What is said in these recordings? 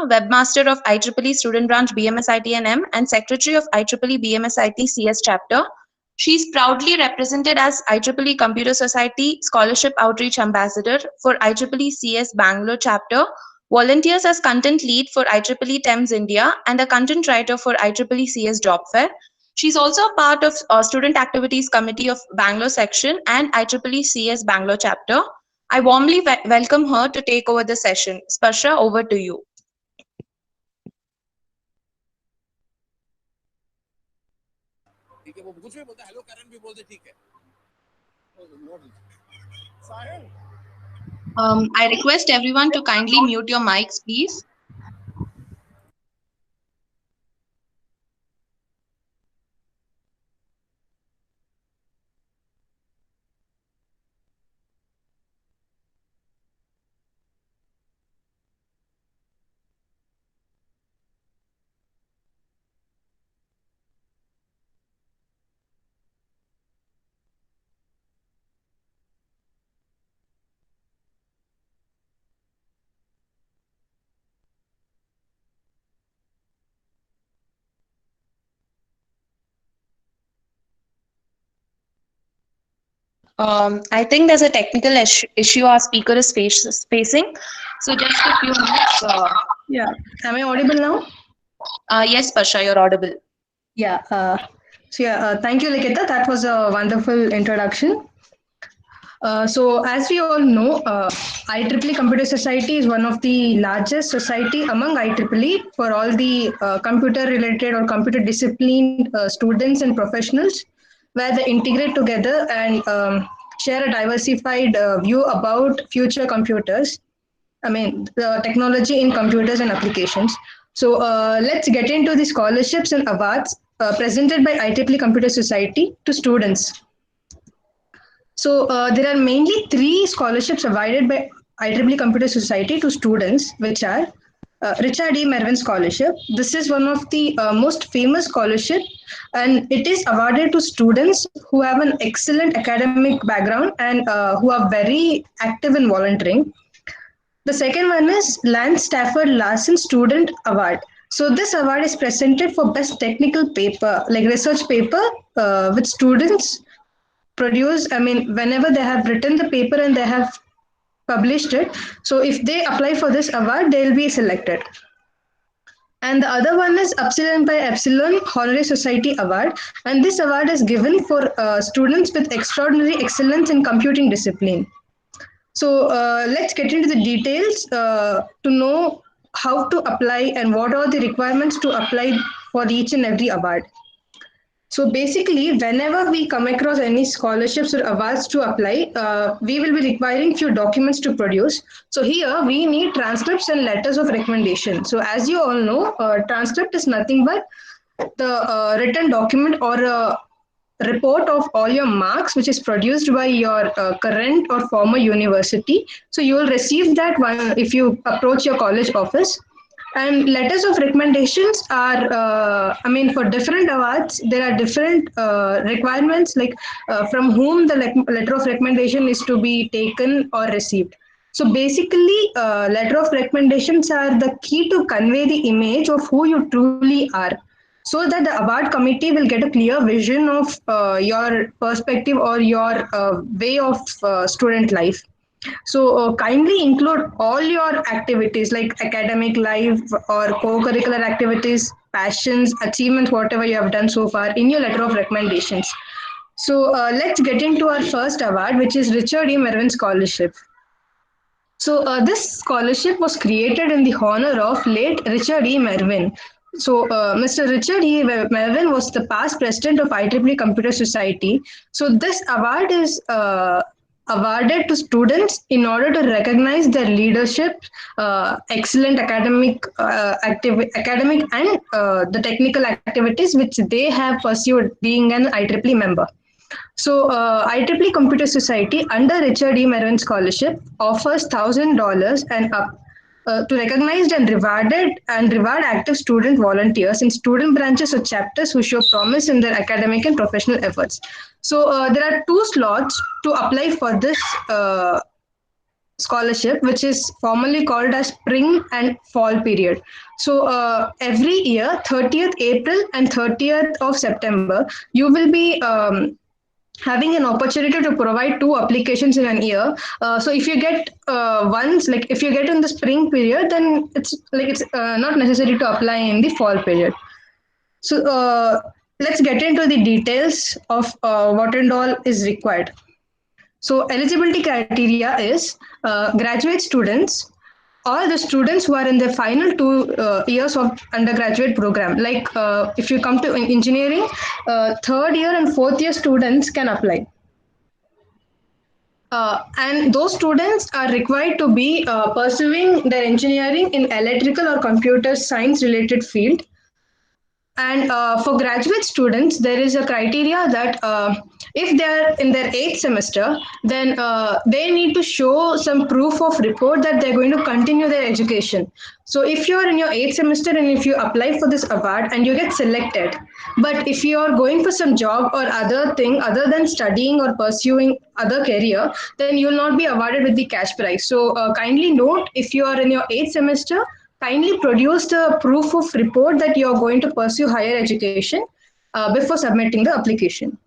Webmaster of IEEE Student Branch BMSITNM and Secretary of IEEE BMSIT CS Chapter. She is proudly represented as IEEE Computer Society Scholarship Outreach Ambassador for IEEE CS Bangalore Chapter, volunteers as content lead for IEEE TEMS India and a content writer for IEEE CS Job Fair. She is also a part of Student Activities Committee of Bangalore Section and IEEE CS Bangalore Chapter. I warmly welcome her to take over the session. Sparsha, over to you. I request everyone to kindly mute your mics, please. I think there's a technical issue our speaker is facing. So just a few minutes. Yeah. Am I audible now? Yes, Pasha, you're audible. Yeah. Thank you, Likita. That was a wonderful introduction. So, as we all know, IEEE Computer Society is one of the largest society among IEEE for all the computer-related or computer-disciplined students and professionals, where they integrate together and share a diversified view about future computers. I mean, the technology in computers and applications. So, let's get into the scholarships and awards presented by IEEE Computer Society to students. So there are mainly three scholarships awarded by IEEE Computer Society to students, which are Richard E. Mervyn Scholarship. This is one of the most famous scholarship, and it is awarded to students who have an excellent academic background and who are very active in volunteering. The second one is Lance Stafford Larson Student Award. So this award is presented for best technical paper, like research paper, with students produce. I mean, whenever they have written the paper and they have published it, so if they apply for this award, they'll be selected. And the other one is Epsilon by Epsilon Honorary Society Award, and this award is given for students with extraordinary excellence in computing discipline. So let's get into the details to know how to apply and what are the requirements to apply for each and every award. So basically, whenever we come across any scholarships or awards to apply, we will be requiring few documents to produce. So here we need transcripts and letters of recommendation. So as you all know, transcript is nothing but the written document or a report of all your marks which is produced by your current or former university. So you will receive that one if you approach your college office. And letters of recommendations are, I mean, for different awards, there are different requirements, like from whom the letter of recommendation is to be taken or received. So basically, letter of recommendations are the key to convey the image of who you truly are, so that the award committee will get a clear vision of your perspective or your way of student life. So kindly include all your activities like academic life or co-curricular activities, passions, achievements, whatever you have done so far in your letter of recommendations. So let's get into our first award, which is Richard E. Mervyn Scholarship. So this scholarship was created in the honor of late Richard E. Mervyn. So Mr. Richard E. Mervyn was the past president of IEEE Computer Society. So this award is awarded to students in order to recognize their leadership, excellent academic and the technical activities which they have pursued being an IEEE member. So, IEEE Computer Society under Richard E. Mervyn Scholarship offers $1,000 and up to recognize and reward active student volunteers in student branches or chapters who show promise in their academic and professional efforts. So, there are two slots to apply for this scholarship, which is formally called as spring and fall period. So every year, 30th April and 30th of September, you will be having an opportunity to provide two applications in an year. So if you get once, like if you get in the spring period, then it's not necessary to apply in the fall period. So let's get into the details of what and all is required. So eligibility criteria is graduate students or the students who are in the final 2 years of undergraduate program. Like if you come to engineering, third year and fourth year students can apply. And those students are required to be pursuing their engineering in electrical or computer science related field. And for graduate students, there is a criteria that if they are in their eighth semester, then they need to show some proof of report that they're going to continue their education. So if you are in your eighth semester and if you apply for this award and you get selected, but if you are going for some job or other thing other than studying or pursuing other career, then you will not be awarded with the cash prize. So kindly note, if you are in your eighth semester, kindly produce the proof of report that you are going to pursue higher education before submitting the application.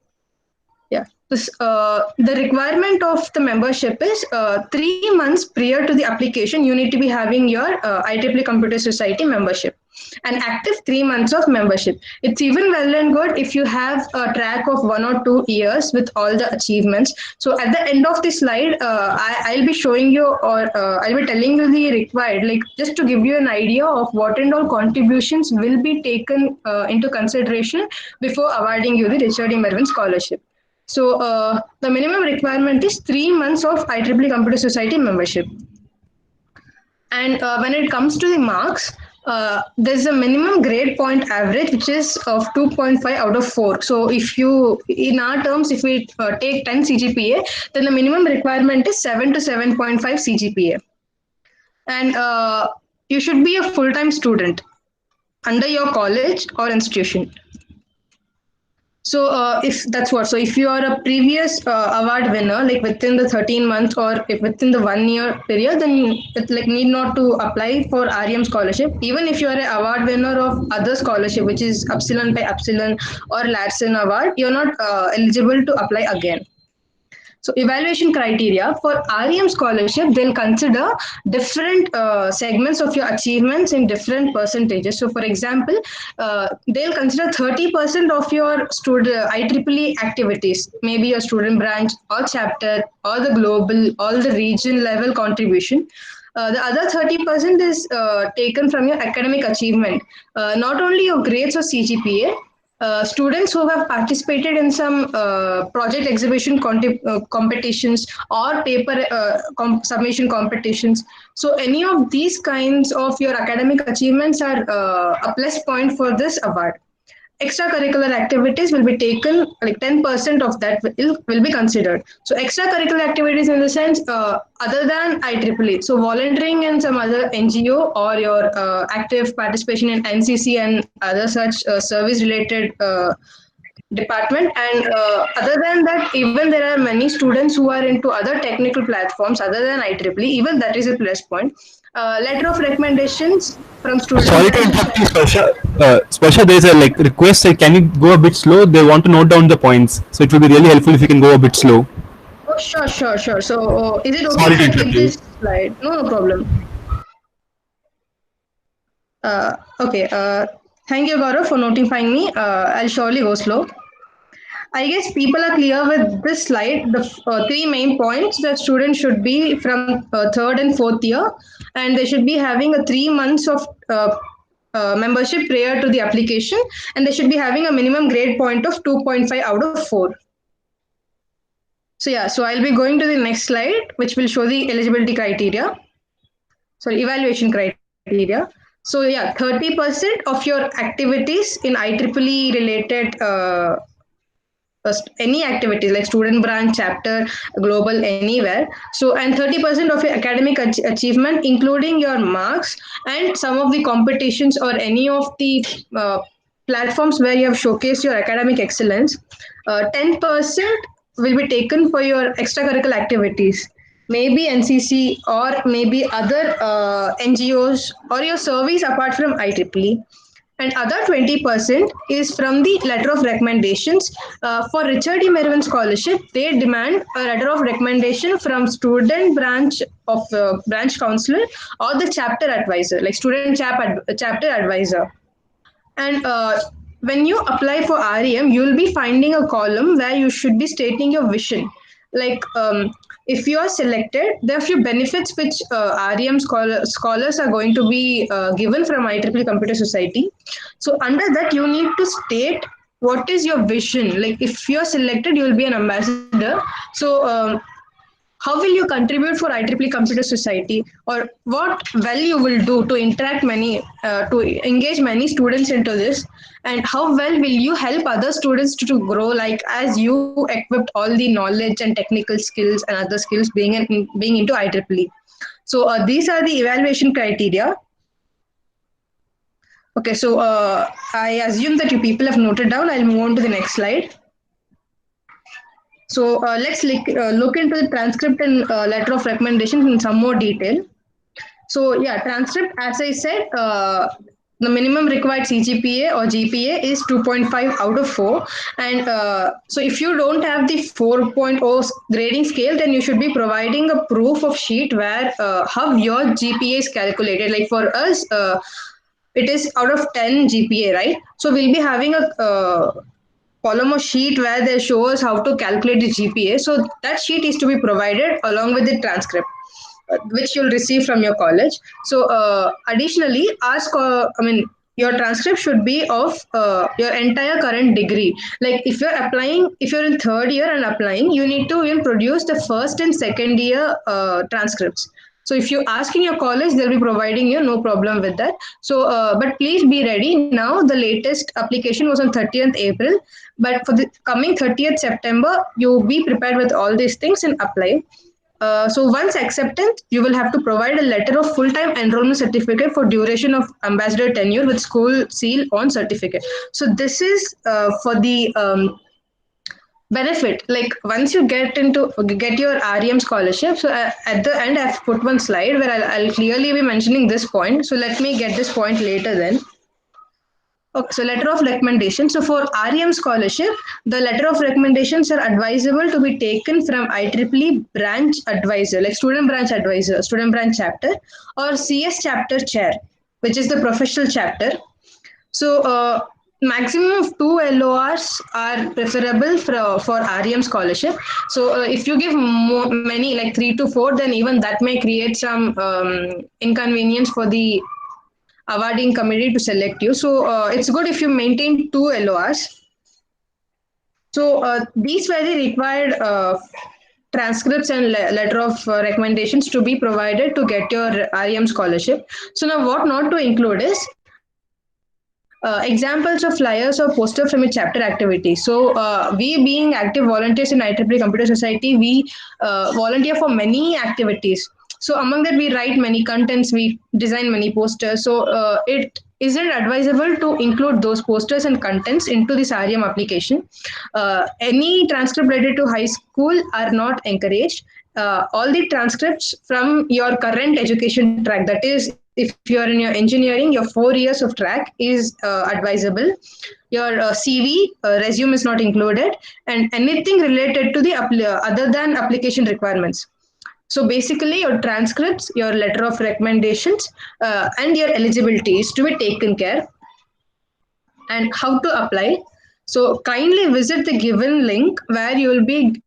Yeah. The requirement of the membership is 3 months prior to the application, you need to be having your IEEE Computer Society membership, an active 3 months of membership. It's even well and good if you have a track of 1 or 2 years with all the achievements. So at the end of the slide, I'll be showing you, or I'll be telling you the required, like just to give you an idea of what and all contributions will be taken into consideration before awarding you the Richard E. Mervyn Scholarship. So the minimum requirement is 3 months of IEEE Computer Society membership. And when it comes to the marks, there's a minimum grade point average, which is of 2.5 out of 4. So if you, in our terms, if we take 10 CGPA, then the minimum requirement is 7 to 7.5 CGPA. And you should be a full-time student under your college or institution. So if that's what, so if you are a previous award winner, like within the 13 months or if within the 1 year period, then it like need not to apply for REM scholarship. Even if you are an award winner of other scholarship, which is Upsilon by Upsilon or Larsen award, you're not eligible to apply again. So evaluation criteria for REM scholarship, they'll consider different segments of your achievements in different percentages. So for example, they'll consider 30% of your IEEE activities, maybe your student branch or chapter or the global or the region level contribution. The other 30% is taken from your academic achievement, not only your grades or CGPA. Students who have participated in some project exhibition competitions or paper submission competitions. So any of these kinds of your academic achievements are a plus point for this award. Extracurricular activities will be taken, like 10% of that will be considered. So extracurricular activities in the sense other than IEEE. So volunteering in some other NGO or your active participation in NCC and other such service related department. And other than that, even there are many students who are into other technical platforms other than IEEE. Even that is a plus point. Letter of recommendations from student Sorry to branch. interrupt you, Sparsha. Sparsha, there's a like request. Can you go a bit slow? They want to note down the points, so it will be really helpful if you can go a bit slow. Oh, sure. So, is it okay Sorry if to I interrupt keep you. this slide? No problem. Okay. Thank you, Gaurav, for notifying me. I'll surely go slow. I guess people are clear with this slide. The three main points that students should be from third and fourth year, and they should be having a 3 months of membership prior to the application, and they should be having a minimum grade point of 2.5 out of 4. So yeah, so I'll be going to the next slide, which will show the eligibility criteria. Sorry, evaluation criteria. So yeah, 30% of your activities in IEEE related any activities like student branch, chapter, global, anywhere. So and 30% of your academic achievement, including your marks and some of the competitions or any of the platforms where you have showcased your academic excellence. 10% will be taken for your extracurricular activities, maybe NCC or maybe other NGOs or your service apart from IEEE. And other 20% is from the letter of recommendations. For Richard E. Mervyn Scholarship, they demand a letter of recommendation from student branch of branch counselor or the chapter advisor, like chapter advisor. And when you apply for REM, you'll be finding a column where you should be stating your vision. Like if you are selected, there are few benefits which REM scholars are going to be given from IEEE Computer Society. So under that, you need to state what is your vision. Like if you are selected, you will be an ambassador. So how will you contribute for IEEE Computer Society, or what value will do to interact to engage many students into this, and how well will you help other students to grow, like as you equipped all the knowledge and technical skills and other skills being into IEEE. So these are the evaluation criteria. Okay, so I assume that you people have noted down. I'll move on to the next slide. So let's look into the transcript and letter of recommendation in some more detail. So yeah, transcript, as I said, the minimum required CGPA or GPA is 2.5 out of 4. And so if you don't have the 4.0 grading scale, then you should be providing a proof of sheet where how your GPA is calculated. Like for us, it is out of 10 GPA, right? So we'll be having a column or sheet where they show us how to calculate the GPA. So that sheet is to be provided along with the transcript, which you'll receive from your college. So additionally, your transcript should be of your entire current degree. Like if you're in third year and applying, you need to even produce the first and second year transcripts. So if you ask in your college, they'll be providing you, no problem with that. So, but please be ready. Now the latest application was on 30th April, but for the coming 30th September, you be prepared with all these things and apply. So once accepted, you will have to provide a letter of full-time enrollment certificate for duration of ambassador tenure with school seal on certificate. So this is for the benefit. Like once you get your REM scholarship. So at the end, I've put one slide where I'll clearly be mentioning this point. So let me get this point later then. Okay, so letter of recommendation. So for REM scholarship, the letter of recommendations are advisable to be taken from IEEE branch advisor, like student branch advisor, student branch chapter, or CS chapter chair, which is the professional chapter. So maximum of 2 LORs are preferable for REM scholarship. So if you give many, like 3 to 4, then even that may create some inconvenience for the awarding committee to select you. So it's good if you maintain 2 LORs. So these were the required transcripts and letter of recommendations to be provided to get your REM scholarship. So now what not to include is examples of flyers or poster from a chapter activity. So we being active volunteers in IEEE Computer Society, we volunteer for many activities. So among that, we write many contents, we design many posters. So it isn't advisable to include those posters and contents into this REM application. Any transcript related to high school are not encouraged. All the transcripts from your current education track, that is, if you are in your engineering, your 4 years of track is advisable. Your CV, resume is not included, and anything related to the other than application requirements. So basically, your transcripts, your letter of recommendations, and your eligibility is to be taken care. And how to apply? So kindly visit the given link where you will be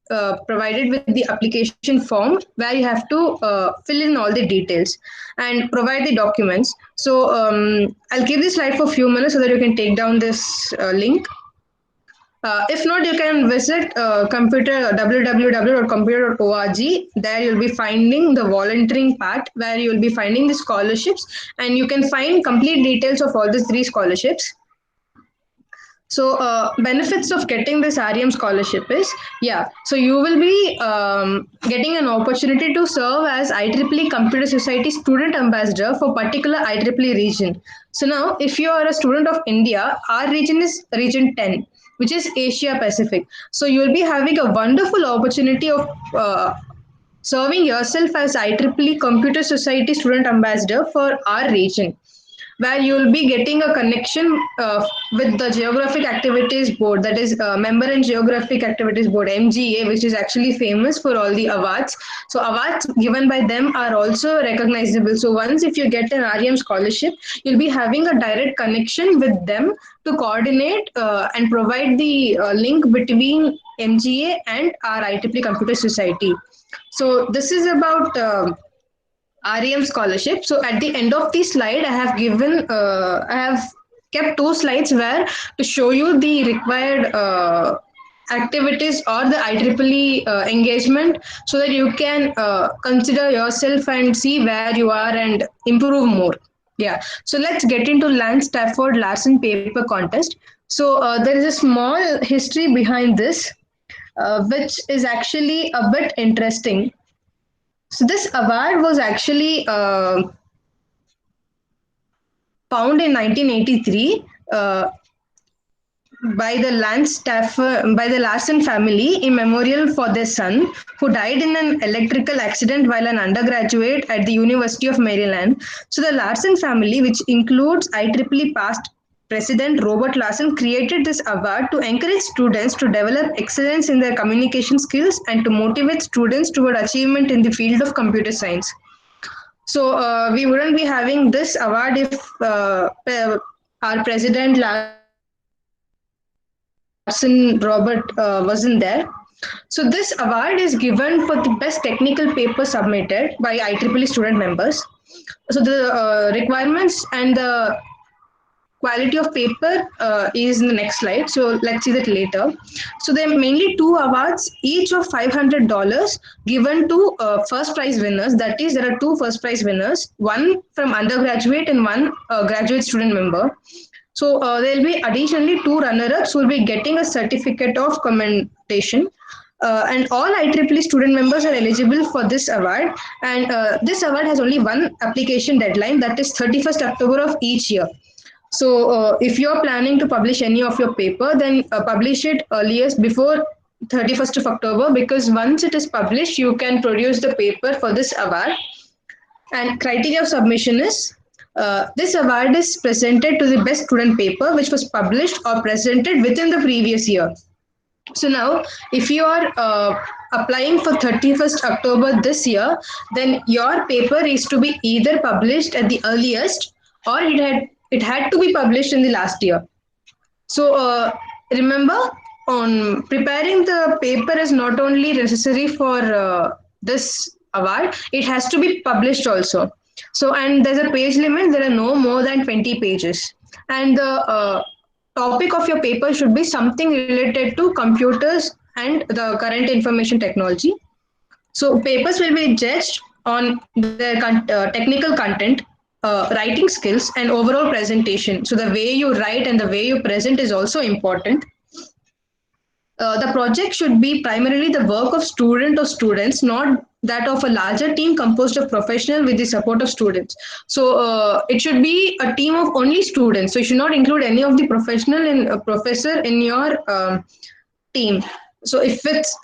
provided with the application form where you have to fill in all the details and provide the documents. So I'll give this slide for a few minutes so that you can take down this link. If not, you can visit www.computer.org. There you'll be finding the volunteering part where you'll be finding the scholarships, and you can find complete details of all these 3 scholarships. So benefits of getting this REM scholarship is, so you will be getting an opportunity to serve as IEEE Computer Society student ambassador for particular IEEE region. So now, if you are a student of India, our region is region 10, which is Asia Pacific. So you will be having a wonderful opportunity of serving yourself as IEEE Computer Society Student Ambassador for our region, where you will be getting a connection with the Geographic Activities Board, that is Member in Geographic Activities Board, MGA, which is actually famous for all the awards. So awards given by them are also recognizable. So once if you get an REM scholarship, you'll be having a direct connection with them to coordinate and provide the link between MGA and our IEEE Computer Society. So this is about REM scholarship. So at the end of the slide, I have kept two slides where to show you the required activities or the IEEE engagement, so that you can consider yourself and see where you are and improve more. Yeah. So let's get into Lance Stafford Larson paper contest. So there is a small history behind this, which is actually a bit interesting. So this award was actually found in 1983 by the Larson family in memorial for their son, who died in an electrical accident while an undergraduate at the University of Maryland. So the Larson family, which includes IEEE past President Robert Larson, created this award to encourage students to develop excellence in their communication skills and to motivate students toward achievement in the field of computer science. So we wouldn't be having this award if our president Larson Robert wasn't there. So this award is given for the best technical paper submitted by IEEE student members. So the requirements and the quality of paper is in the next slide. So let's see that later. So there are mainly two awards, each of $500 given to first prize winners. That is, there are two first prize winners, one from undergraduate and one graduate student member. So there will be additionally two runner-ups who will be getting a certificate of commendation. And all IEEE student members are eligible for this award. And this award has only one application deadline, that is 31st October of each year. So if you're planning to publish any of your paper, then publish it earliest before 31st of October, because once it is published, you can produce the paper for this award. And criteria of submission is, this award is presented to the best student paper which was published or presented within the previous year. So now, if you are applying for 31st October this year, then your paper is to be either published at the earliest, or it had to be published in the last year. So remember, on preparing the paper is not only necessary for this award, it has to be published also. So, and there's a page limit, there are no more than 20 pages. And the topic of your paper should be something related to computers and the current information technology. So papers will be judged on their technical content, writing skills, and overall presentation. So the way you write and the way you present is also important. The project should be primarily the work of student or students, not that of a larger team composed of professionals with the support of students. So it should be a team of only students. So you should not include any of the professional and professor in your team. So if it's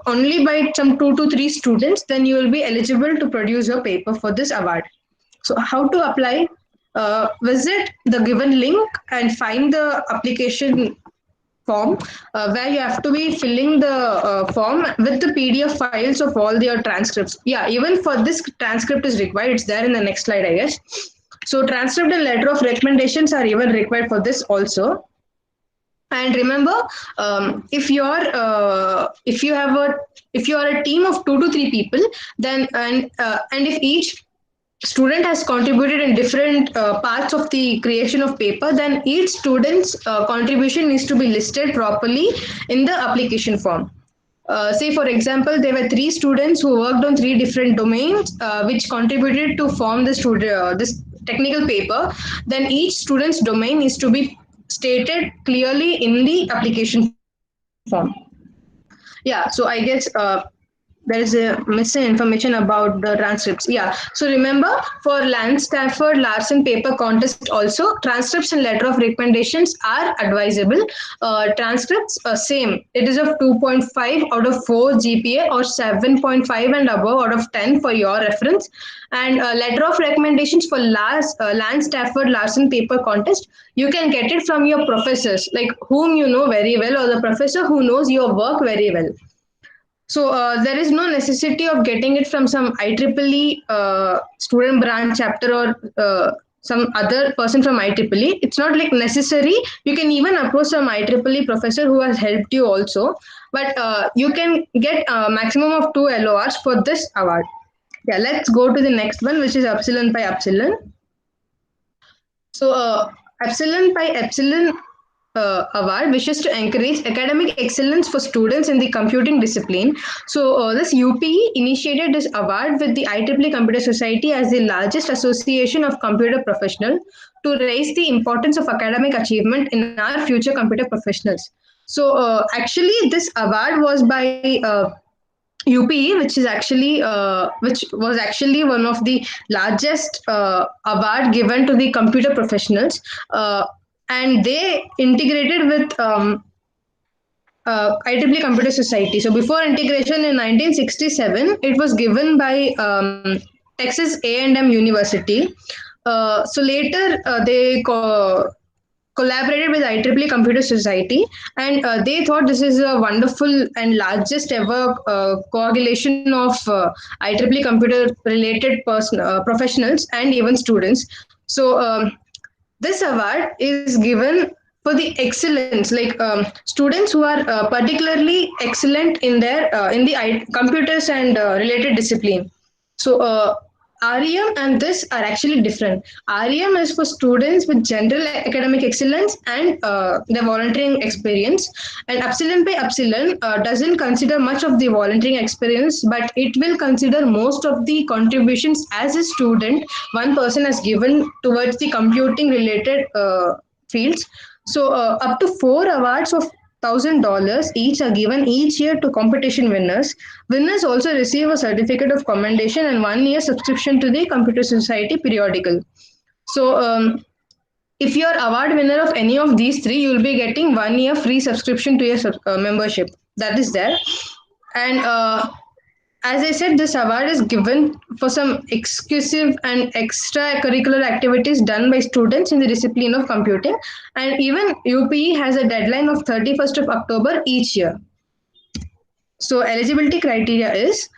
only by some 2 to 3 students, then you will be eligible to produce your paper for this award. So how to apply? Visit the given link and find the application form, where you have to be filling the form with the PDF files of all your transcripts. Yeah, even for this transcript is required. It's there in the next slide, I guess. So transcript and letter of recommendations are even required for this also. And remember, if you are a team of 2 to 3 people, then and if each student has contributed in different parts of the creation of paper, then each student's contribution needs to be listed properly in the application form. Say for example, there were 3 students who worked on 3 different domains which contributed to form this technical paper. Then each student's domain is to be stated clearly in the application form. Yeah, so I guess there is a missing information about the transcripts. Yeah. So remember, for Lance Stafford Larson paper contest also, transcripts and letter of recommendations are advisable. Transcripts, same. It is of 2.5 out of 4 GPA or 7.5 and above out of 10 for your reference. And letter of recommendations for Lance Stafford Larson paper contest, you can get it from your professors, like whom you know very well, or the professor who knows your work very well. So there is no necessity of getting it from some IEEE student branch chapter or some other person from IEEE. It's not like necessary. You can even approach some IEEE professor who has helped you also. But you can get a maximum of 2 LORs for this award. Yeah, let's go to the next one, which is Epsilon by Epsilon. So, Epsilon by Epsilon award wishes to encourage academic excellence for students in the computing discipline. So, this UPE initiated this award with the IEEE Computer Society as the largest association of computer professionals to raise the importance of academic achievement in our future computer professionals. So, actually, this award was by UPE, which was actually one of the largest award given to the computer professionals, and they integrated with IEEE Computer Society. So before integration in 1967, it was given by Texas A&M University. So later they collaborated with IEEE Computer Society, and they thought this is a wonderful and largest ever coagulation of IEEE computer related professionals and even students. So this award is given for the excellence, like students who are particularly excellent in their in the computers and related discipline. So REM and this are actually different. REM is for students with general academic excellence and the volunteering experience. And Epsilon by Epsilon doesn't consider much of the volunteering experience, but it will consider most of the contributions as a student one person has given towards the computing related fields. So up to 4 awards of $1,000 each are given each year to competition winners. Winners also receive a certificate of commendation and 1 year subscription to the Computer Society periodical. So, if you are award winner of any of these three, you will be getting 1 year free subscription to your membership. That is there. And as I said, this award is given for some exclusive and extracurricular activities done by students in the discipline of computing. And even UPE has a deadline of 31st of October each year. So eligibility criteria is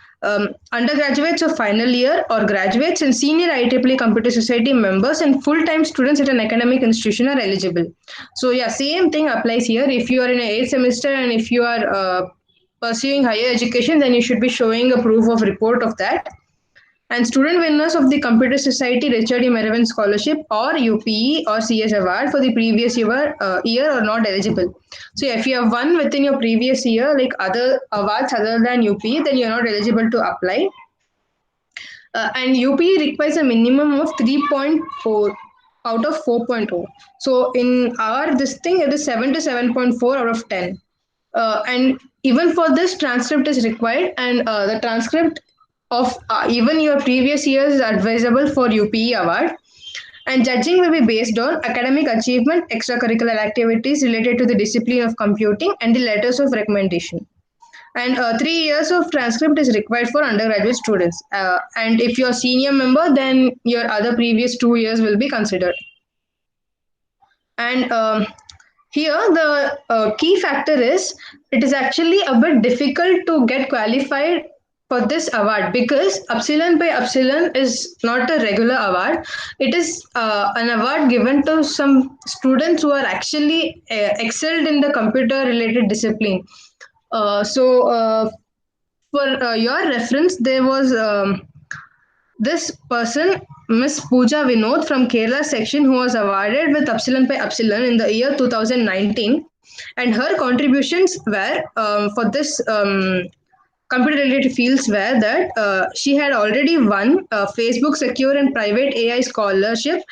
undergraduates of final year or graduates and senior IEEE Computer Society members and full-time students at an academic institution are eligible. So yeah, same thing applies here. If you are in a 8th semester and if you are pursuing higher education, then you should be showing a proof of report of that. And student winners of the Computer Society Richard E. Merivin Scholarship or UPE or CS Award for the previous year are not eligible. So if you have won within your previous year, like other awards other than UPE, then you're not eligible to apply. And UPE requires a minimum of 3.4 out of 4.0. So in our this thing, it is 7 to 7.4 out of 10. And even for this, transcript is required, and the transcript of even your previous years is advisable for UPE award. And judging will be based on academic achievement, extracurricular activities related to the discipline of computing, and the letters of recommendation. And 3 years of transcript is required for undergraduate students. And if you're a senior member, then your other previous 2 years will be considered. And here, the key factor is it is actually a bit difficult to get qualified for this award because Epsilon by Epsilon is not a regular award. It is an award given to some students who are actually excelled in the computer related discipline. So, for your reference, there was this person, Miss Pooja Vinod from Kerala section, who was awarded with Epsilon by Epsilon in the year 2019. And her contributions were for this computer related fields were that she had already won Facebook Secure and Private AI Scholarship,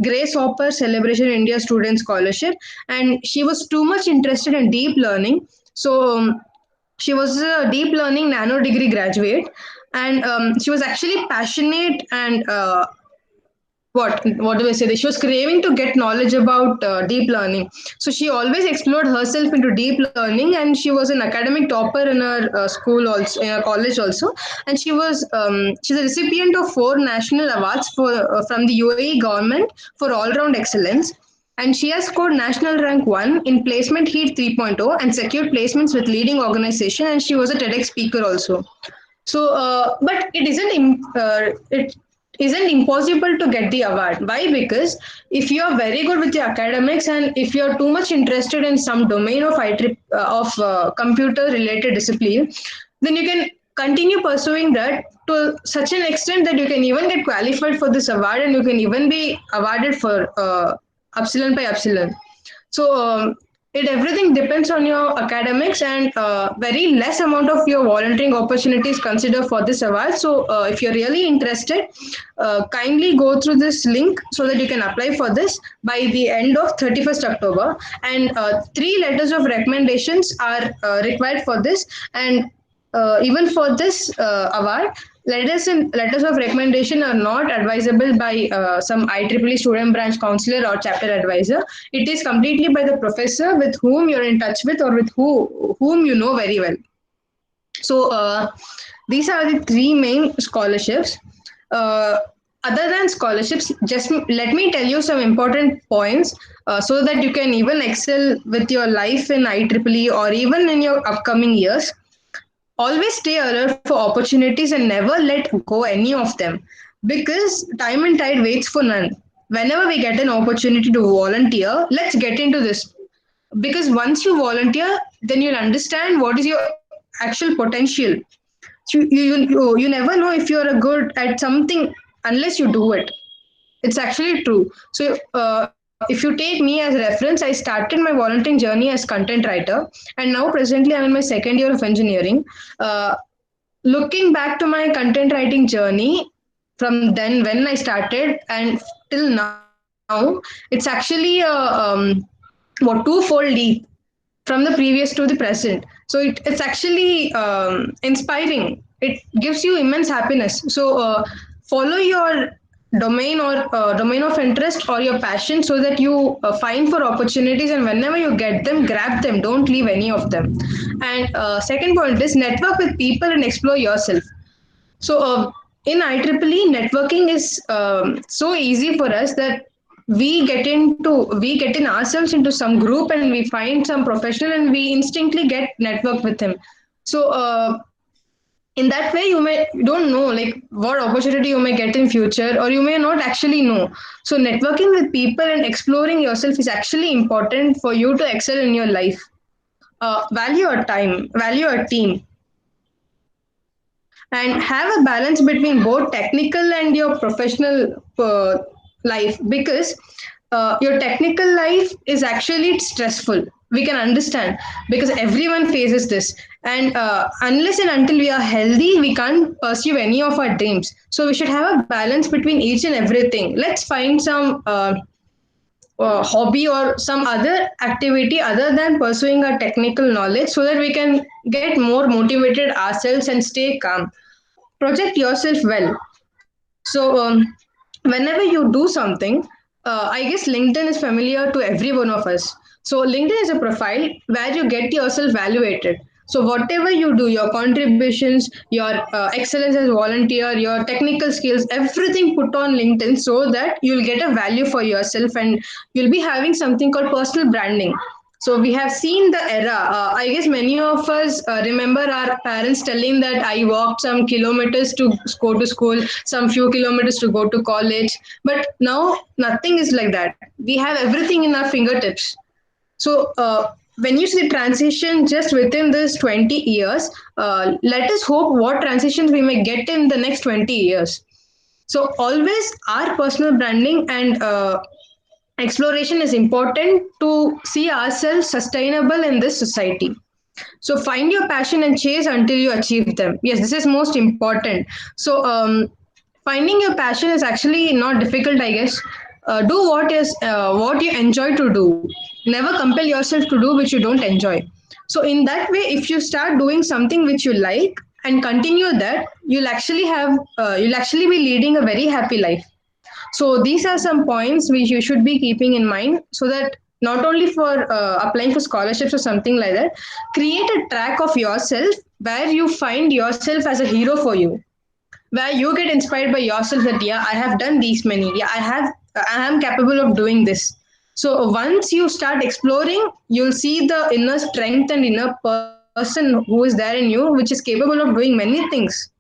Grace Hopper Celebration India Student Scholarship, and she was too much interested in deep learning. So She was a deep learning nano degree graduate, and she was actually passionate and what do I say? She was craving to get knowledge about deep learning. So she always explored herself into deep learning, and she was an academic topper in her school also, in her college also. And she's a recipient of 4 national awards from the UAE government for all round excellence. And she has scored national rank 1 in placement heat 3.0 and secured placements with leading organization. And she was a TEDx speaker also. So, but it isn't impossible to get the award. Why? Because if you are very good with your academics and if you are too much interested in some domain of computer related discipline, then you can continue pursuing that to such an extent that you can even get qualified for this award and you can even be awarded for Upsilon by Upsilon. So it everything depends on your academics and very less amount of your volunteering opportunities considered for this award. So if you're really interested, kindly go through this link so that you can apply for this by the end of 31st October. And 3 letters of recommendations are required for this. And even for this award, letters of recommendation are not advisable by some IEEE student branch counselor or chapter advisor. It is completely by the professor with whom you're in touch with or with whom you know very well. So these are the 3 main scholarships. Other than scholarships, just let me tell you some important points so that you can even excel with your life in IEEE or even in your upcoming years. Always stay alert for opportunities and never let go any of them because time and tide waits for none. Whenever we get an opportunity to volunteer, let's get into this because once you volunteer, then you'll understand what is your actual potential. So you never know if you're a good at something unless you do it. It's actually true. So, if you take me as a reference, I started my volunteering journey as content writer, and now presently I'm in my second year of engineering. Uh, Looking back to my content writing journey from then when I started and till now, it's actually twofold leap from the previous to the present. So it's actually inspiring. It gives you immense happiness. So follow your domain or domain of interest or your passion so that you find for opportunities and whenever you get them, grab them. Don't leave any of them. And second point is network with people and explore yourself. So in IEEE, networking is so easy for us that we get in ourselves into some group and we find some professional and we instantly get network with him. So in that way you don't know like what opportunity you may get in future or you may not actually know. So networking with people and exploring yourself is actually important for you to excel in your life. Value your time, value your team, and have a balance between both technical and your professional life because your technical life is actually stressful. We can understand because everyone faces this, and unless and until we are healthy we can't pursue any of our dreams. So we should have a balance between each and everything. Let's find some hobby or some other activity other than pursuing our technical knowledge so that we can get more motivated ourselves and stay calm. Project yourself well. So whenever you do something, I guess LinkedIn is familiar to every one of us. So LinkedIn is a profile where you get yourself evaluated. So whatever you do, your contributions, your excellence as volunteer, your technical skills, everything put on LinkedIn so that you'll get a value for yourself and you'll be having something called personal branding. So we have seen the era. I guess many of us remember our parents telling that I walked some kilometers to go to school, some few kilometers to go to college. But now nothing is like that. We have everything in our fingertips. So when you see transition just within this 20 years, let us hope what transitions we may get in the next 20 years. So always our personal branding and exploration is important to see ourselves sustainable in this society. So find your passion and chase until you achieve them. Yes, this is most important. So finding your passion is actually not difficult, I guess. Do what you enjoy to do. Never compel yourself to do which you don't enjoy. So in that way, if you start doing something which you like and continue that, you'll actually be leading a very happy life. So these are some points which you should be keeping in mind, so that not only for applying for scholarships or something like that, create a track of yourself where you find yourself as a hero for you, where you get inspired by yourself that yeah, I have done these many, yeah, I am capable of doing this. So once you start exploring, you'll see the inner strength and inner person who is there in you, which is capable of doing many things.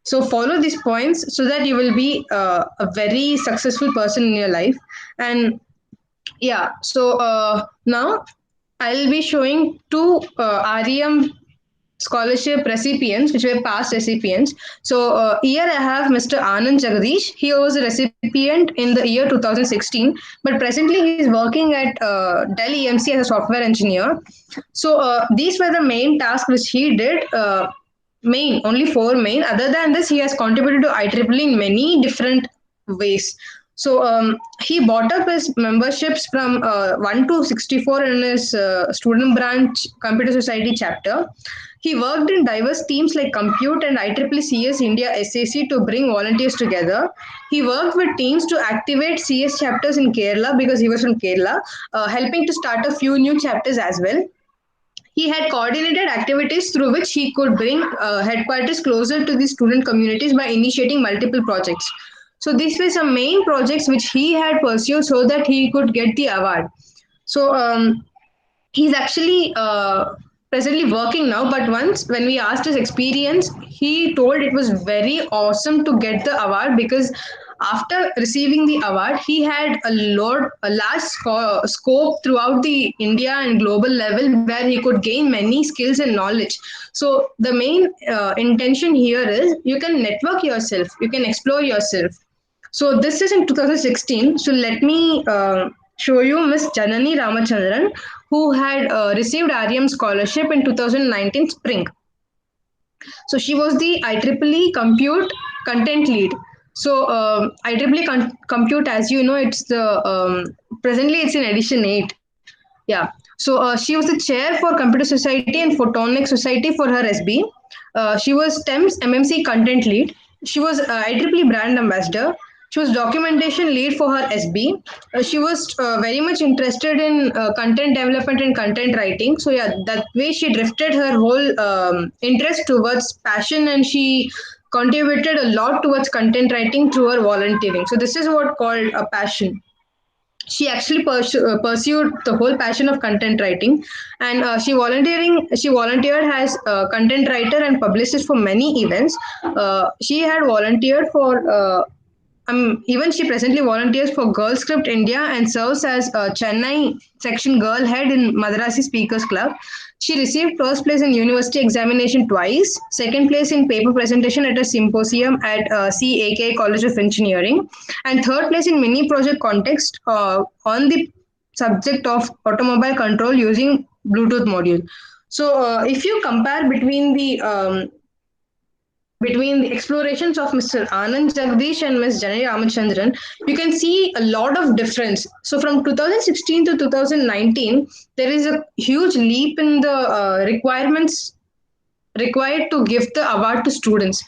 So follow these points so that you will be a very successful person in your life. And yeah, so now I'll be showing two REM scholarship recipients, which were past recipients. So here I have Mr. Anand Jagadish. He was a recipient in the year 2016, but presently he is working at Dell EMC as a software engineer. So these were the main tasks which he did. Only four main. Other than this, he has contributed to IEEE in many different ways. So he bought up his memberships from 1 to 64 in his student branch Computer Society chapter. He worked in diverse teams like Compute and IEEE CS India SAC to bring volunteers together. He worked with teams to activate CS chapters in Kerala because he was from Kerala, helping to start a few new chapters as well. He had coordinated activities through which he could bring headquarters closer to the student communities by initiating multiple projects. So these were some main projects which he had pursued so that he could get the award. So he's actually presently working now, but once when we asked his experience, he told it was very awesome to get the award because after receiving the award, he had a large scope throughout the India and global level where he could gain many skills and knowledge. So the main intention here is you can network yourself, you can explore yourself. So this is in 2016. So let me show you Miss Janani Ramachandran, who had received REM scholarship in 2019 spring. So she was the IEEE Compute content lead. So IEEE Compute, as you know, it's the presently it's in edition 8. Yeah. So she was the chair for Computer Society and Photonic Society for her SB. She was TEMS MMC content lead. She was IEEE brand ambassador. She was documentation lead for her SB. She was very much interested in content development and content writing. So yeah, that way she drifted her whole interest towards passion, and she contributed a lot towards content writing through her volunteering. So this is what called a passion. She actually pursued the whole passion of content writing, and she volunteered as a content writer and publicist for many events. She had volunteered for even she presently volunteers for Girl Script India and serves as a Chennai section girl head in Madrasi Speakers Club. She received first place in university examination twice, second place in paper presentation at a symposium at CAK College of Engineering, and third place in mini project context on the subject of automobile control using Bluetooth module. So if you compare between the explorations of Mr. Anand Jagdish and Ms. Janani Ramachandran, you can see a lot of difference. So from 2016 to 2019, there is a huge leap in the requirements required to give the award to students.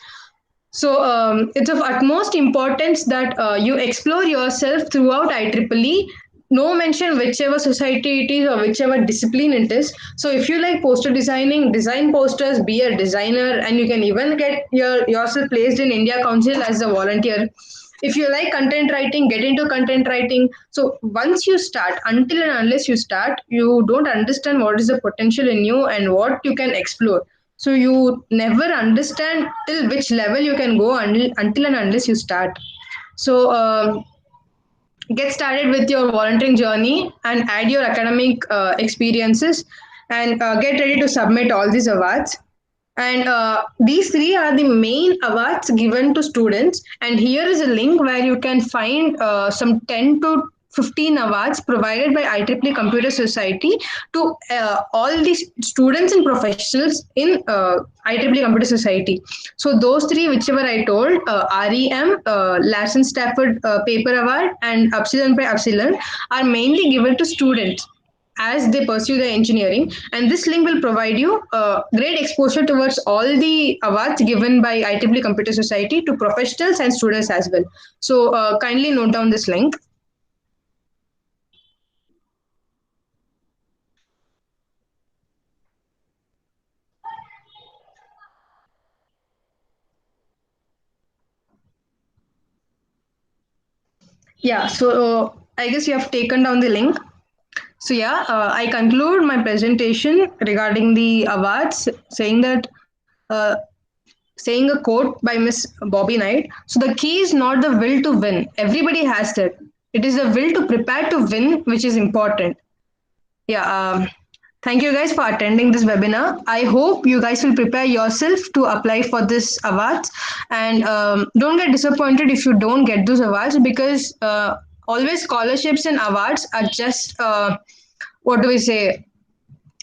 So it's of utmost importance that you explore yourself throughout IEEE. No mention whichever society it is or whichever discipline it is. So if you like poster designing, design posters, be a designer, and you can even get yourself placed in India Council as a volunteer. If you like content writing, get into content writing. So once you start, until and unless you start, you don't understand what is the potential in you and what you can explore. So you never understand till which level you can go until and unless you start. So get started with your volunteering journey and add your academic experiences, and get ready to submit all these awards. And these three are the main awards given to students. And here is a link where you can find some 10 to 15 awards provided by IEEE Computer Society to all the students and professionals in IEEE Computer Society. So those three, whichever I told, REM, Larsen Stafford Paper Award, and Upsilon by Upsilon, are mainly given to students. as they pursue their engineering. And this link will provide you great exposure towards all the awards given by IEEE Computer Society to professionals and students as well. So kindly note down this link. Yeah, so I guess you have taken down the link. So yeah, I conclude my presentation regarding the awards, saying that saying a quote by Miss Bobby Knight. So the key is not the will to win. Everybody has that. It is the will to prepare to win, which is important. Yeah. Thank you guys for attending this webinar. I hope you guys will prepare yourself to apply for this awards, and don't get disappointed if you don't get those awards, because always scholarships and awards are just what do we say,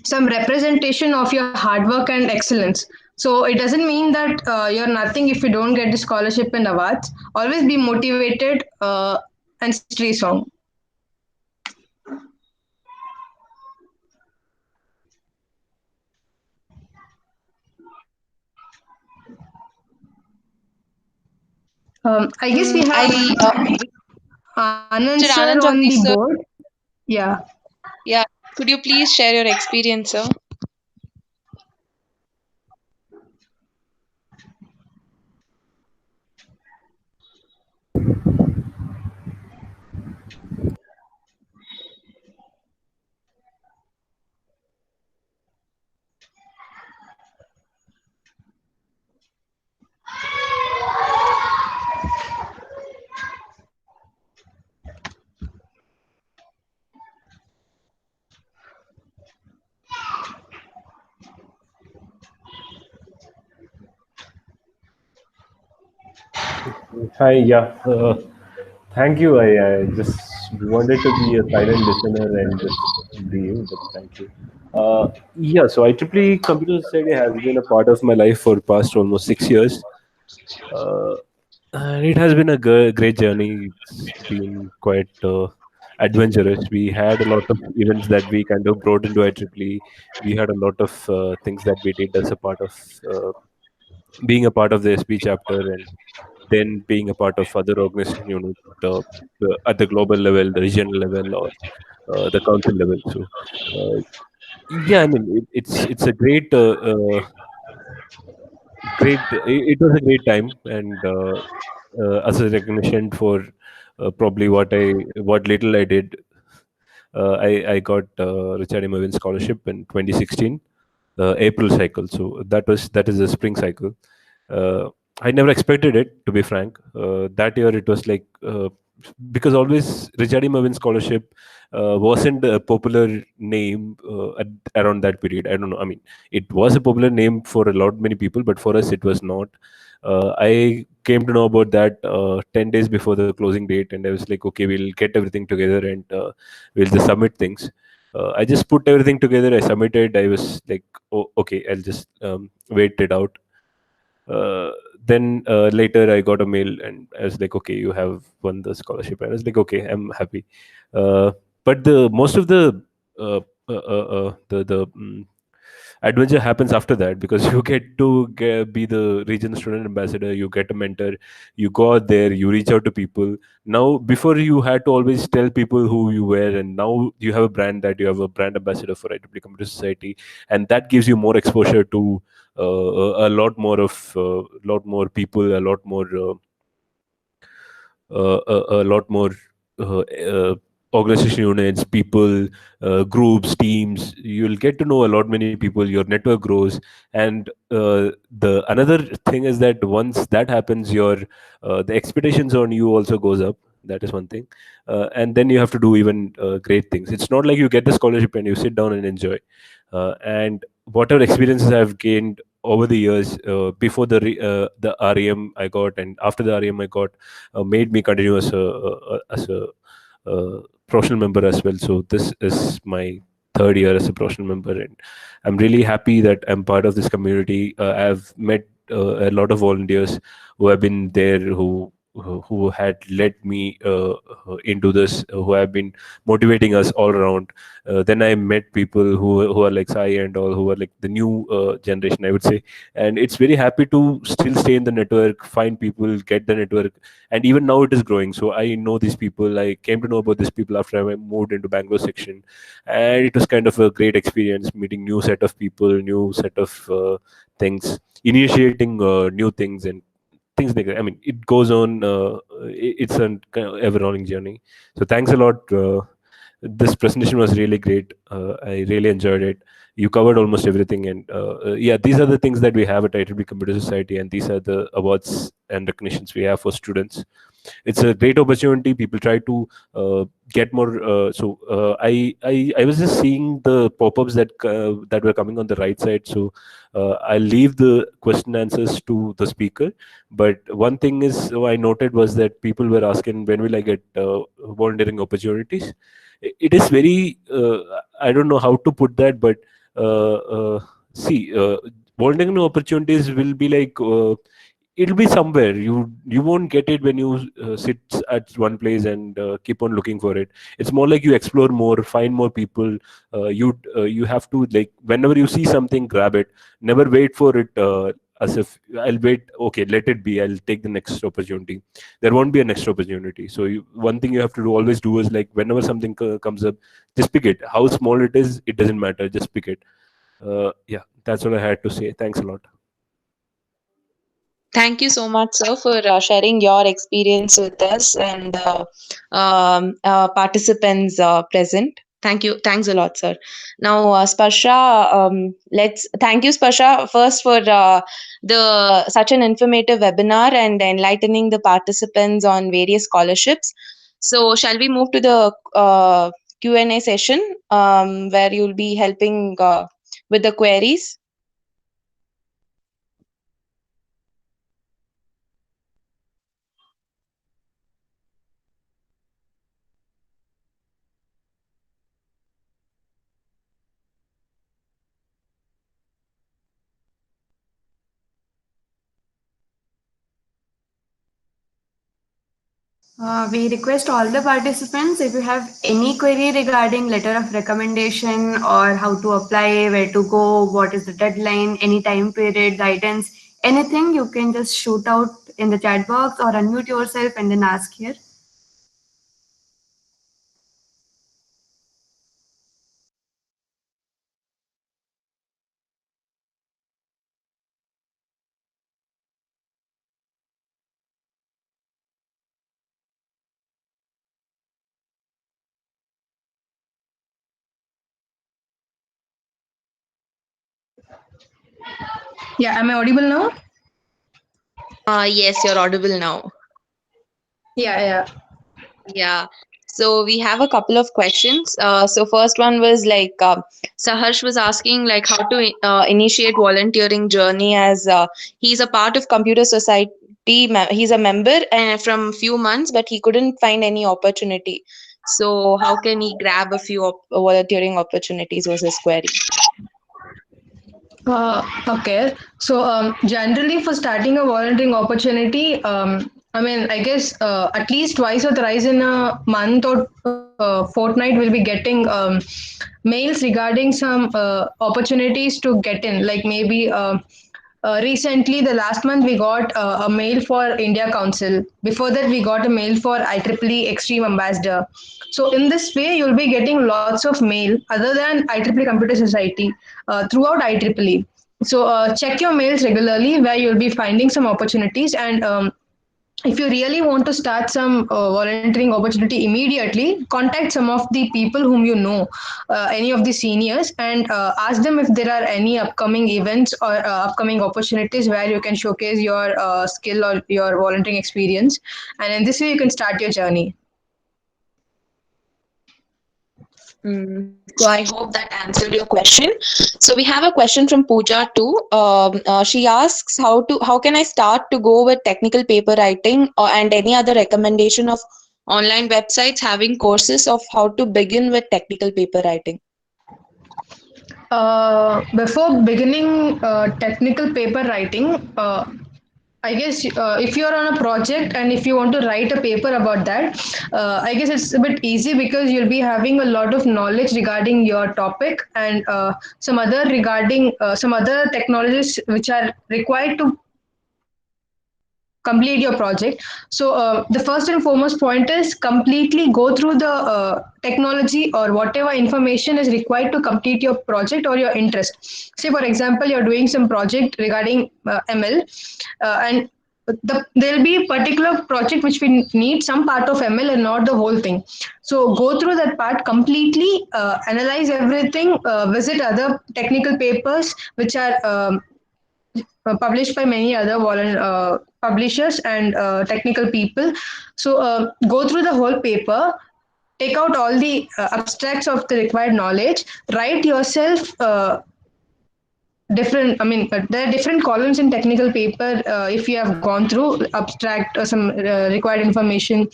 some representation of your hard work and excellence. So it doesn't mean that you're nothing if you don't get the scholarship and awards. Always be motivated and stay strong. I guess we have Anand Mr. sir Anand on the Jagdish, sir. board. Yeah. Yeah. Could you please share your experience, sir? Hi, yeah. Thank you. I just wanted to be a silent listener and just be, but thank you. Yeah, so IEEE Computer Society has been a part of my life for the past almost 6 years. Uh, and it has been a great journey. It's been quite adventurous. We had a lot of events that we kind of brought into IEEE. We had a lot of things that we did as a part of being a part of the SB chapter, and then being a part of other organization unit at the global level, the regional level, or the council level. So, yeah, I mean, it's a it was a great time, and as a recognition for probably what little I did, I got Richard M. Evans scholarship in 2016, April cycle. So that is a spring cycle. Uh, I never expected it, to be frank. That year it was like because always Richard E. Mervyn scholarship wasn't a popular name around that period. I don't know. I mean, it was a popular name for a lot many people, but for us it was not. I came to know about that 10 days before the closing date, and I was like, okay, we'll get everything together and we'll just submit things. I just put everything together. I submitted. I was like, oh, okay, I'll just wait it out. Uh, then later I got a mail and I was like, okay, you have won the scholarship. I was like, okay, I'm happy. But the most of uh, the adventure happens after that, because you get to be the region student ambassador. You get a mentor. You go out there. You reach out to people. Now, before you had to always tell people who you were, and now you have a brand, that you have a brand ambassador for IEEE Computer Society, and that gives you more exposure to a lot more people, a lot more organization units, people, groups, teams. You'll get to know a lot many people. Your network grows, and the another thing is that once that happens, your the expectations on you also goes up. That is one thing, and then you have to do even great things. It's not like you get the scholarship and you sit down and enjoy. And whatever experiences I've gained over the years, before the REM I got, and after the REM I got, made me continue as a professional member as well. So this is my third year as a professional member, and I'm really happy that I'm part of this community. I've met a lot of volunteers who have been there, who who had led me into this, who have been motivating us all around. Then I met people who are like Sai and all, who are like the new generation, I would say. And it's very happy to still stay in the network, find people, get the network, and even now it is growing. So I know these people. I came to know about these people after I moved into Bangalore section, and it was kind of a great experience meeting new set of people, new set of things, initiating new things and things like that. I mean, it goes on. It's an kind of ever-rolling journey. So thanks a lot. This presentation was really great. I really enjoyed it. You covered almost everything, and yeah, these are the things that we have at IEEE Computer Society, and these are the awards and recognitions we have for students. It's a great opportunity. People try to get more. I was just seeing the pop-ups that were coming on the right side. So I'll leave the question answers to the speaker. But one thing is I noted was that people were asking, when will I get volunteering opportunities? It is very I don't know how to put that, but see, volunteering opportunities will be like. It'll be somewhere. You won't get it when you sit at one place and keep on looking for it. It's more like you explore more, find more people. You have to, like, whenever you see something, grab it. Never wait for it as if I'll wait, okay, let it be, I'll take the next opportunity. There won't be a next opportunity. So one thing you have to always do is, like, whenever something comes up, just pick it. How small it is, it doesn't matter, just pick it. Yeah, that's what I had to say. Thanks a lot. Thank you so much, sir, for sharing your experience with us and participants present. Thank you. Thanks a lot, sir. Now, Sparsha, let's thank you, Sparsha, first for the such an informative webinar and enlightening the participants on various scholarships. So, shall we move to the Q&A session where you'll be helping with the queries? We request all the participants, if you have any query regarding letter of recommendation or how to apply, where to go, what is the deadline, any time period, guidance, anything, you can just shoot out in the chat box or unmute yourself and then ask here. Yeah, am I audible now? Yes, you're audible now. Yeah. Yeah. So we have a couple of questions. So first one was like Saharsh was asking like how to initiate volunteering journey as he's a part of Computer Society. He's a member from few months, but he couldn't find any opportunity. So how can he grab a few volunteering opportunities was his query. Okay. So generally for starting a volunteering opportunity, I mean, I guess at least twice or thrice in a month or fortnight, we'll be getting mails regarding some opportunities to get in. Like maybe recently, the last month, we got a mail for India Council. Before that, we got a mail for IEEE Extreme Ambassador. So in this way, you'll be getting lots of mail other than IEEE Computer Society throughout IEEE. So check your mails regularly where you'll be finding some opportunities. And if you really want to start some volunteering opportunity immediately, contact some of the people whom you know, any of the seniors, and ask them if there are any upcoming events or upcoming opportunities where you can showcase your skill or your volunteering experience. And in this way, you can start your journey. So I hope that answered your question. So we have a question from Pooja too. She asks how can I start to go with technical paper writing and any other recommendation of online websites having courses of how to begin with technical paper writing. Before beginning technical paper writing, I guess if you're on a project and if you want to write a paper about that, I guess it's a bit easy because you'll be having a lot of knowledge regarding your topic and some other technologies which are required to complete your project. So the first and foremost point is completely go through the technology or whatever information is required to complete your project or your interest. Say for example, you're doing some project regarding ML, and there'll be a particular project which we need some part of ML and not the whole thing. So go through that part completely, analyze everything, visit other technical papers which are published by many other publishers and technical people. So go through the whole paper, take out all the abstracts of the required knowledge, write yourself different. I mean, there are different columns in technical paper. If you have gone through abstract or some required information,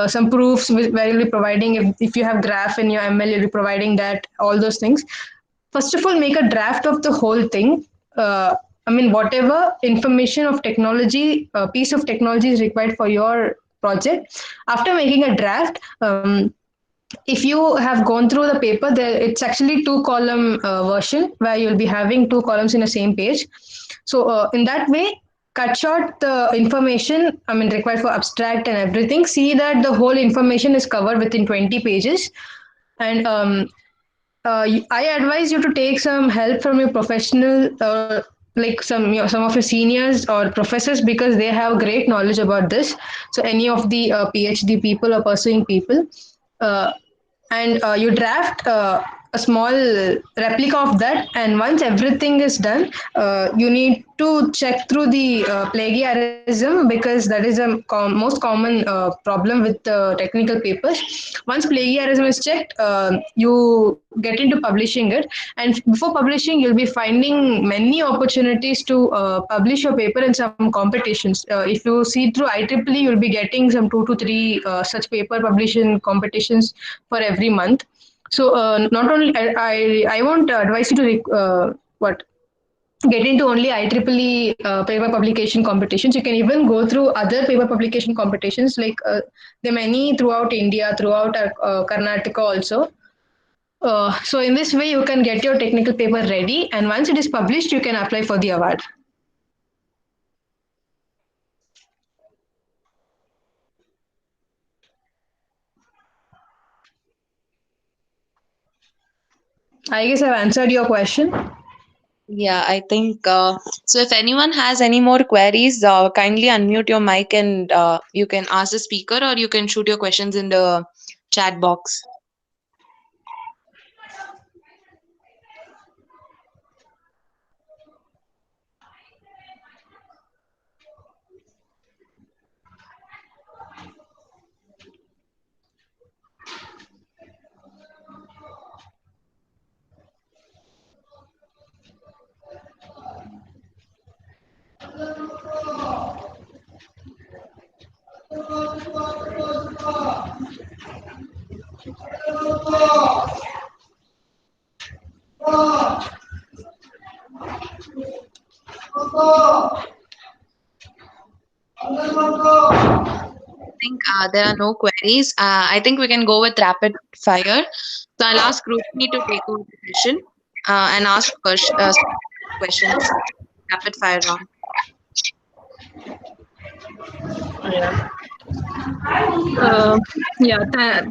some proofs where you'll be providing. If you have graph in your ML, you'll be providing that, all those things. First of all, make a draft of the whole thing. I mean, whatever information of technology, piece of technology is required for your project. After making a draft, if you have gone through the paper, there it's actually two column version where you'll be having two columns in the same page. So in that way, cut short the information. I mean, required for abstract and everything. See that the whole information is covered within 20 pages, and I advise you to take some help from your professional, like some of your seniors or professors, because they have great knowledge about this. So any of the PhD people or pursuing people, uh, and you draft a small replica of that. And once everything is done, you need to check through the plagiarism, because that is a most common problem with technical papers. Once plagiarism is checked, you get into publishing it, and before publishing you'll be finding many opportunities to publish your paper in some competitions. If you see through IEEE, you'll be getting some 2 to 3 such paper publishing competitions for every month. So not only I won't advise you to what get into only IEEE paper publication competitions. You can even go through other paper publication competitions, like there are many throughout India, throughout Karnataka also. So in this way, you can get your technical paper ready, and once it is published, you can apply for the award. I guess I've answered your question. Yeah, I think so. If anyone has any more queries, kindly unmute your mic and you can ask the speaker, or you can shoot your questions in the chat box. I think there are no queries. I think we can go with rapid fire. So I'll ask Rupini to take over the session and ask questions. Rapid fire round.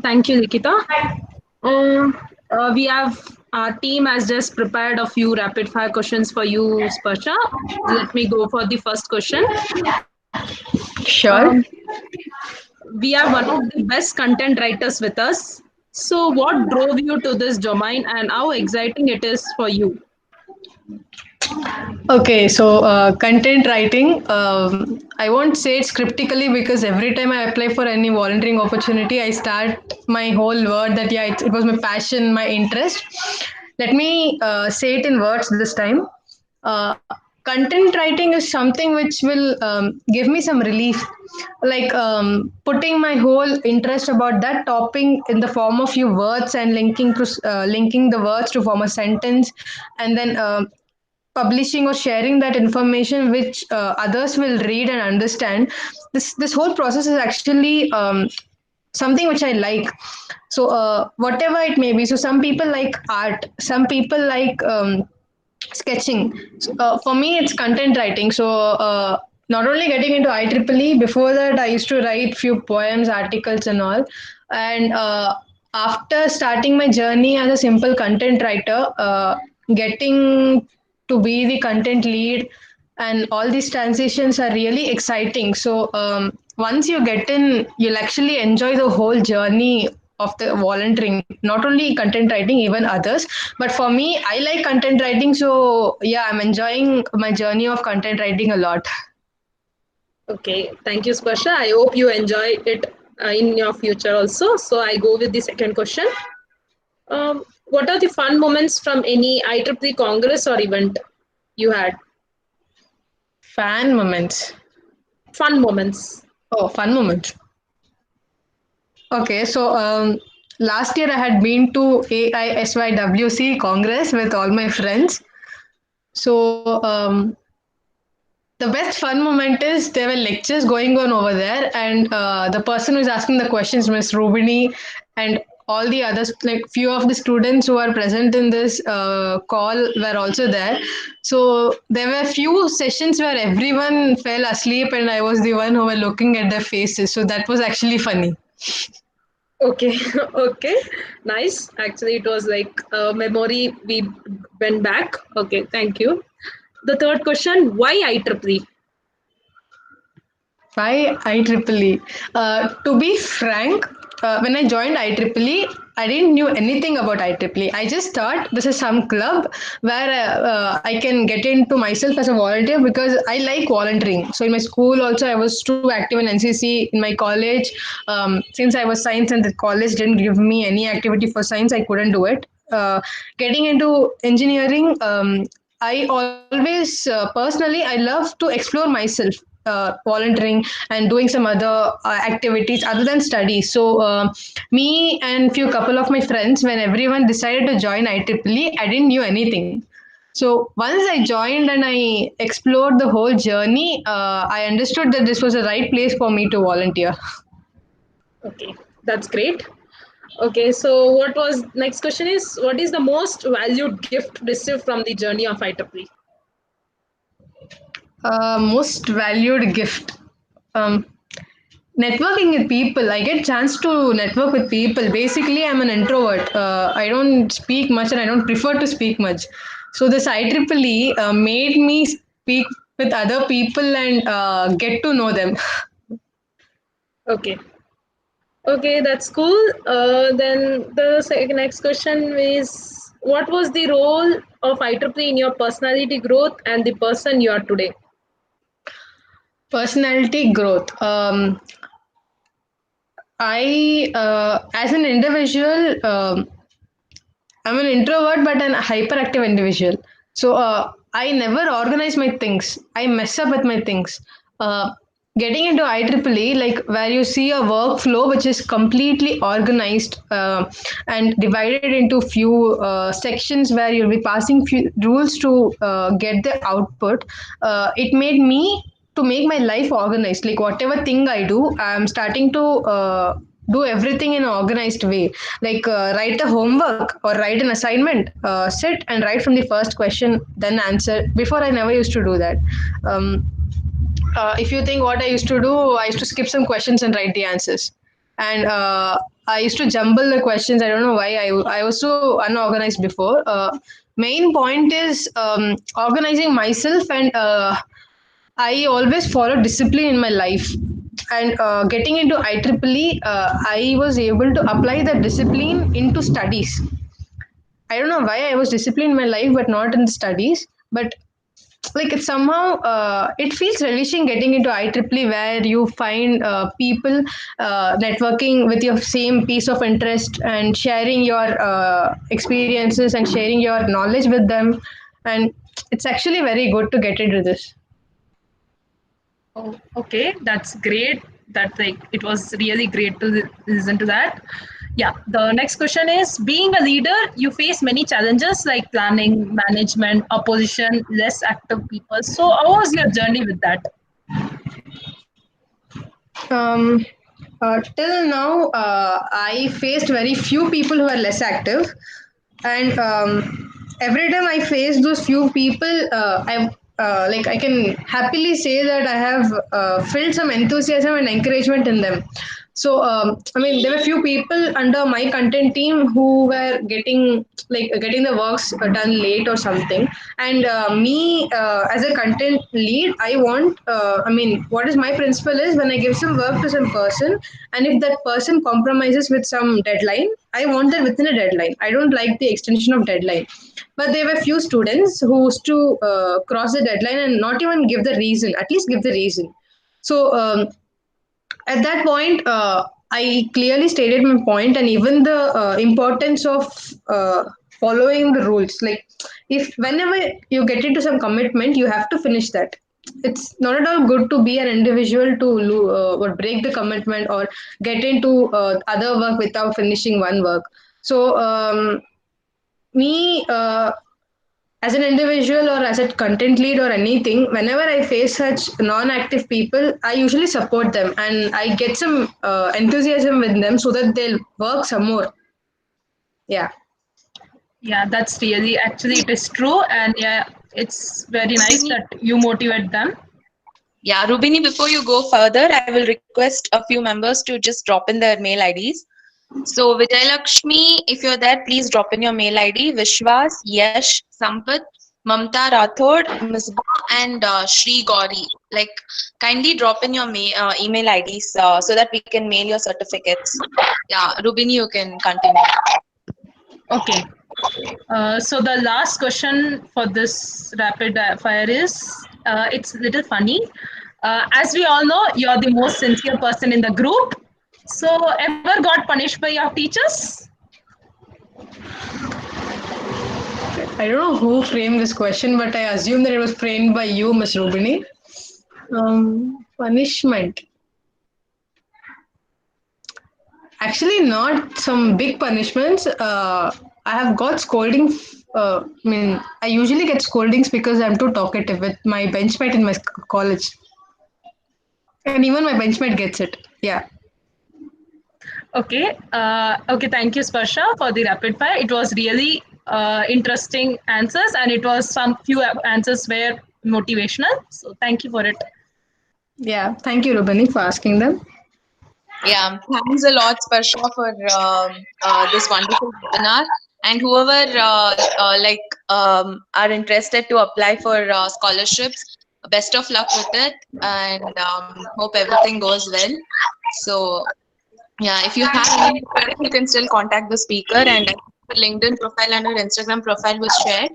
Thank you, Nikita. We have our team has just prepared a few rapid fire questions for you, Sparsha. Let me go for the first question. Sure. We have one of the best content writers with us. So, what drove you to this domain and how exciting it is for you? Okay, so content writing, I won't say it scriptically, because every time I apply for any volunteering opportunity, I start my whole word that, yeah, it was my passion, my interest. Let me say it in words this time. Uh, Content writing is something which will give me some relief, like putting my whole interest about that topic in the form of few words and linking the words to form a sentence, and then publishing or sharing that information which others will read and understand. This whole process is actually something which I like. So whatever it may be. So some people like art, some people like sketching. So, for me, it's content writing. So not only getting into IEEE, before that I used to write few poems, articles, and all. And after starting my journey as a simple content writer, getting to be the content lead and all these transitions are really exciting. So once you get in, you'll actually enjoy the whole journey of the volunteering, not only content writing, even others. But for me, I like content writing. So yeah, I'm enjoying my journey of content writing a lot. Okay, thank you, Sparsha. I hope you enjoy it in your future also. So I go with the second question. What are the fun moments from any IEEE Congress or event you had? Fan moments. Fun moments. Oh, fun moments. Okay, so last year I had been to AISYWC Congress with all my friends. So the best fun moment is there were lectures going on over there, and the person who is asking the questions, Miss Rubini, and all the others, like few of the students who are present in this call were also there. So there were few sessions where everyone fell asleep, and I was the one who were looking at their faces. So that was actually funny. Okay, okay, nice. Actually, it was like a memory we went back. Okay, thank you. The third question: why IEEE? Why IEEE? To be frank, when I joined IEEE, I didn't knew anything about IEEE. I just thought this is some club where I can get into myself as a volunteer because I like volunteering. So in my school also, I was too active in NCC. In my college, since I was science and the college didn't give me any activity for science, I couldn't do it. Getting into engineering, I always personally I love to explore myself, volunteering and doing some other activities other than studies. So me and few couple of my friends, when everyone decided to join IEEE, I didn't knew anything. So once I joined and I explored the whole journey, I understood that this was the right place for me to volunteer. Okay, that's great. Okay, so what was next question is what is the most valued gift received from the journey of IEEE? Most valued gift. Um, Networking with people. I get chance to network with people. Basically, I'm an introvert. I don't speak much and I don't prefer to speak much. So this IEEE made me speak with other people and get to know them. Okay, okay, that's cool. Then the next question is what was the role of IEEE in your personality growth and the person you are today? Personality growth. As an individual, I'm an introvert but an hyperactive individual. So I never organize my things. I mess up with my things. Getting into IEEE, like where you see a workflow which is completely organized and divided into few sections where you'll be passing few rules to get the output. It made me to make my life organized. Like whatever thing I do, I'm starting to do everything in an organized way. Like write a homework or write an assignment, sit and write from the first question, then answer. Before I never used to do that. Um, if you think what I used to do, I used to skip some questions and write the answers. And I used to jumble the questions. I don't know why. I was so unorganized before. Main point is organizing myself, and I always follow discipline in my life. And getting into IEEE, I was able to apply that discipline into studies. I don't know why I was disciplined in my life, but not in the studies. But like it's somehow it feels relishing getting into IEEE where you find people networking with your same piece of interest and sharing your experiences and sharing your knowledge with them, and it's actually very good to get into this. Oh, okay, that's great. That like it was really great to listen to that. Yeah, the next question is, being a leader, you face many challenges like planning, management, opposition, less active people. So, how was your journey with that? Um, till now, I faced very few people who are less active, and every time I face those few people, I can happily say that I have felt some enthusiasm and encouragement in them. So I mean, there were few people under my content team who were getting the works done late or something, and me as a content lead, I want. I mean, what is my principle is when I give some work to some person, and if that person compromises with some deadline, I want that within a deadline. I don't like the extension of deadline. But there were few students who used to cross the deadline and not even give the reason. At least give the reason. So at that point, I clearly stated my point, and even the importance of following the rules. Like, if whenever you get into some commitment, you have to finish that. It's not at all good to be an individual to or break the commitment or get into other work without finishing one work. So me as an individual or as a content lead or anything, whenever I face such non-active people, I usually support them and I get some enthusiasm with them so that they'll work some more. Yeah. Yeah, that's really, actually, it is true. And yeah, it's very nice that you motivate them. Yeah, Rubini, before you go further, I will request a few members to just drop in their mail IDs. So, Vijay Lakshmi, if you're there, please drop in your mail ID. Vishwas, Yash, Sampath, Mamta Rathod, Misbah, and Shri Gauri. Like, kindly drop in your email IDs so that we can mail your certificates. Yeah, Rubini, you can continue. Okay. So the last question for this rapid fire is, it's a little funny. As we all know, you're the most sincere person in the group. So ever got punished by your teachers? I don't know who framed this question, but I assume that it was framed by you, Miss Rubini. Punishment. Actually, not some big punishments. I have got scolding. I mean, I usually get scoldings because I'm too talkative with my benchmate in my college. And even my benchmate gets it. Yeah. Okay. Okay. Thank you, Sparsha, for the rapid fire. It was really interesting answers, and it was some few answers were motivational. So thank you for it. Yeah. Thank you, Rubini, for asking them. Yeah, thanks a lot, Sparsha, for this wonderful webinar. And whoever are interested to apply for scholarships, best of luck with it, and hope everything goes well. So, yeah, if you have any queries, you can still contact the speaker, and the LinkedIn profile and her Instagram profile was shared,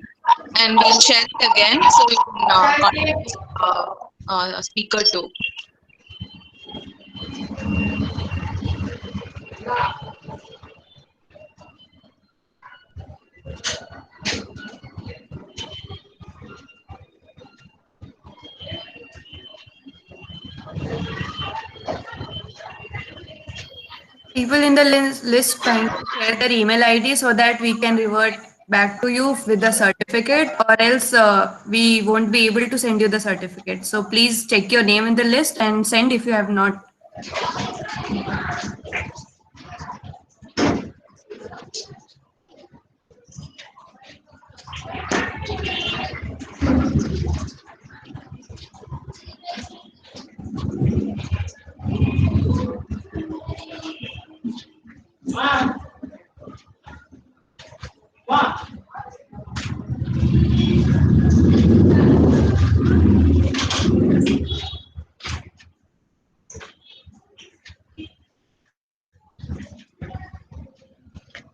and we'll share it again so you can contact the speaker too. People in the list trying to share their email ID so that we can revert back to you with the certificate, or else we won't be able to send you the certificate. So please check your name in the list and send if you have not.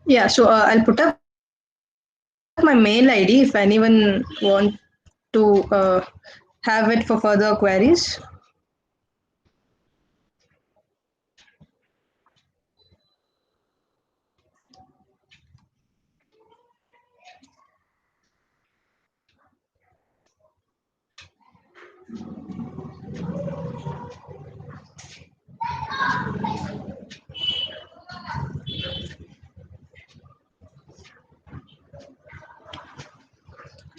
Yeah. So I'll put up my mail ID if anyone want to have it for further queries.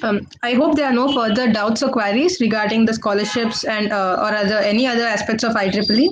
I hope there are no further doubts or queries regarding the scholarships and or any other aspects of IEEE.